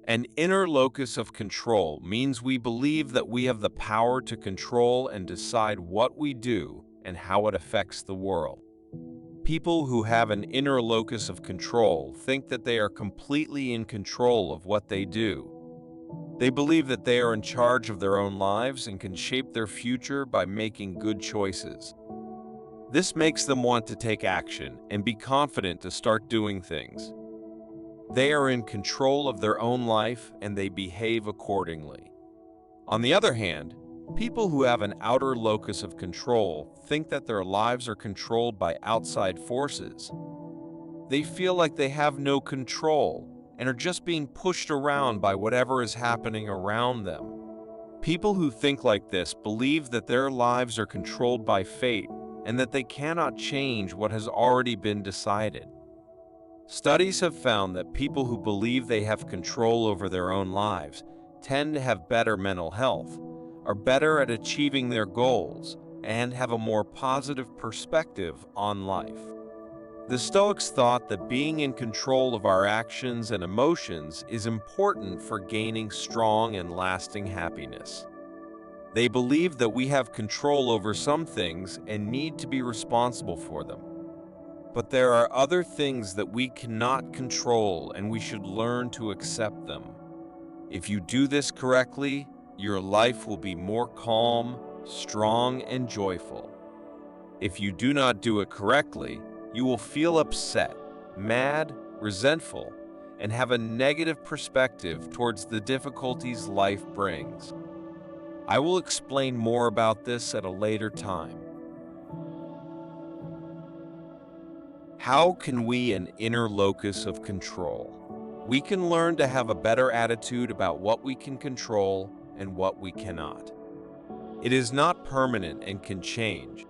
An inner locus of control means we believe that we have the power to control and decide what we do and how it affects the world. People who have an inner locus of control think that they are completely in control of what they do. They believe that they are in charge of their own lives and can shape their future by making good choices. This makes them want to take action and be confident to start doing things. They are in control of their own life and they behave accordingly. On the other hand, people who have an outer locus of control think that their lives are controlled by outside forces. They feel like they have no control and are just being pushed around by whatever is happening around them. People who think like this believe that their lives are controlled by fate and that they cannot change what has already been decided. Studies have found that people who believe they have control over their own lives tend to have better mental health, are better at achieving their goals, and have a more positive perspective on life. The Stoics thought that being in control of our actions and emotions is important for gaining strong and lasting happiness. They believed that we have control over some things and need to be responsible for them. But there are other things that we cannot control, and we should learn to accept them. If you do this correctly, your life will be more calm, strong, and joyful. If you do not do it correctly, you will feel upset, mad, resentful, and have a negative perspective towards the difficulties life brings. I will explain more about this at a later time. How can we an inner locus of control? We can learn to have a better attitude about what we can control and what we cannot. It is not permanent and can change.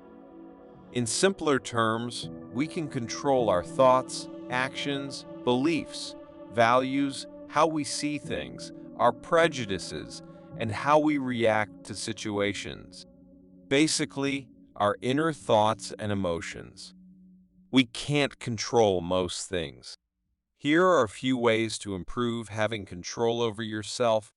In simpler terms, we can control our thoughts, actions, beliefs, values, how we see things, our prejudices, and how we react to situations. Basically, our inner thoughts and emotions. We can't control most things. Here are a few ways to improve having control over yourself.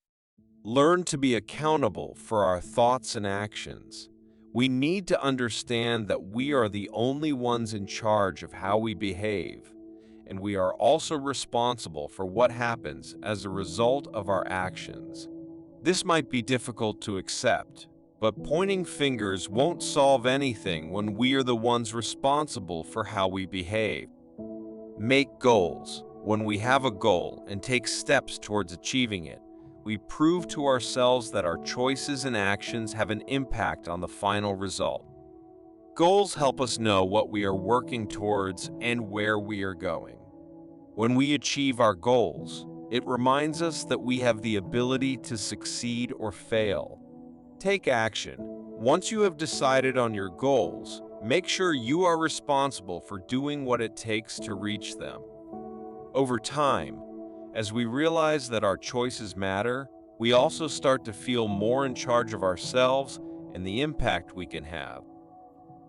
Learn to be accountable for our thoughts and actions. We need to understand that we are the only ones in charge of how we behave, and we are also responsible for what happens as a result of our actions. This might be difficult to accept, but pointing fingers won't solve anything when we are the ones responsible for how we behave. Make goals. When we have a goal and take steps towards achieving it, we prove to ourselves that our choices and actions have an impact on the final result. Goals help us know what we are working towards and where we are going. When we achieve our goals, it reminds us that we have the ability to succeed or fail. Take action. Once you have decided on your goals, make sure you are responsible for doing what it takes to reach them. Over time, as we realize that our choices matter, we also start to feel more in charge of ourselves and the impact we can have.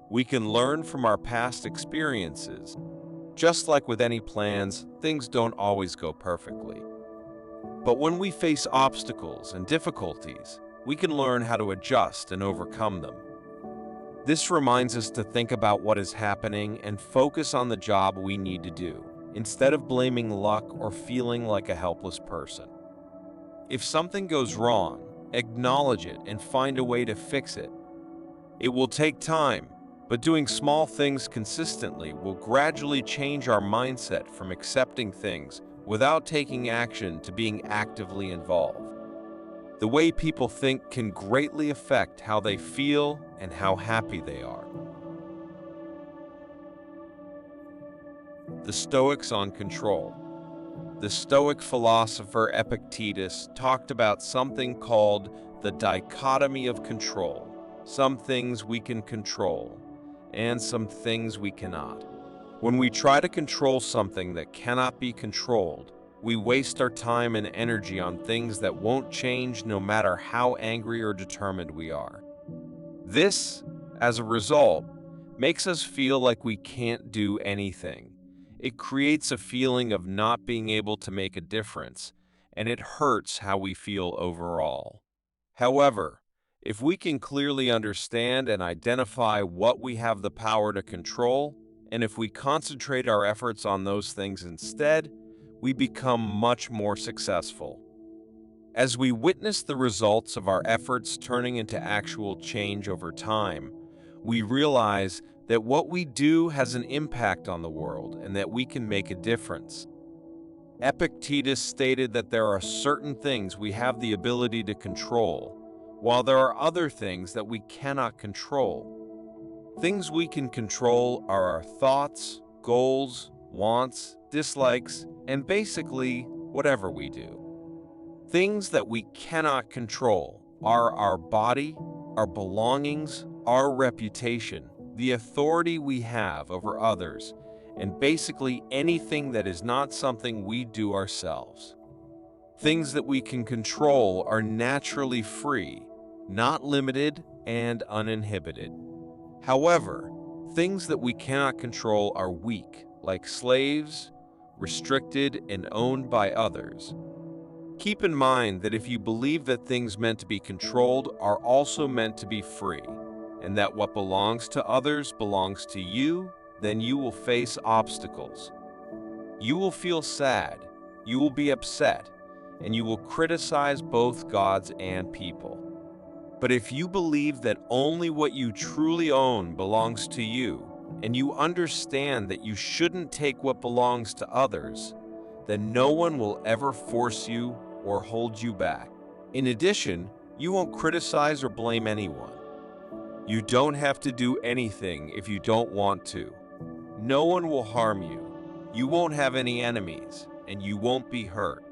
We can learn from our past experiences. Just like with any plans, things don't always go perfectly. But when we face obstacles and difficulties, we can learn how to adjust and overcome them. This reminds us to think about what is happening and focus on the job we need to do, instead of blaming luck or feeling like a helpless person. If something goes wrong, acknowledge it and find a way to fix it. It will take time, but doing small things consistently will gradually change our mindset from accepting things without taking action to being actively involved. The way people think can greatly affect how they feel and how happy they are. The Stoics on control. The Stoic philosopher Epictetus talked about something called the dichotomy of control. Some things we can control, and some things we cannot. When we try to control something that cannot be controlled, we waste our time and energy on things that won't change no matter how angry or determined we are. This, as a result, makes us feel like we can't do anything. It creates a feeling of not being able to make a difference, and it hurts how we feel overall. However, if we can clearly understand and identify what we have the power to control, and if we concentrate our efforts on those things instead, we become much more successful. As we witness the results of our efforts turning into actual change over time, we realize that what we do has an impact on the world and that we can make a difference. Epictetus stated that there are certain things we have the ability to control, while there are other things that we cannot control. Things we can control are our thoughts, goals, wants, dislikes, and basically whatever we do. Things that we cannot control are our body, our belongings, our reputation, the authority we have over others, and basically anything that is not something we do ourselves. Things that we can control are naturally free, not limited, and uninhibited. However, things that we cannot control are weak, like slaves, restricted, and owned by others. Keep in mind that if you believe that things meant to be controlled are also meant to be free, and that what belongs to others belongs to you, then you will face obstacles. You will feel sad, you will be upset, and you will criticize both gods and people. But if you believe that only what you truly own belongs to you, and you understand that you shouldn't take what belongs to others, then no one will ever force you or hold you back. In addition, you won't criticize or blame anyone. You don't have to do anything if you don't want to. No one will harm you. You won't have any enemies, and you won't be hurt.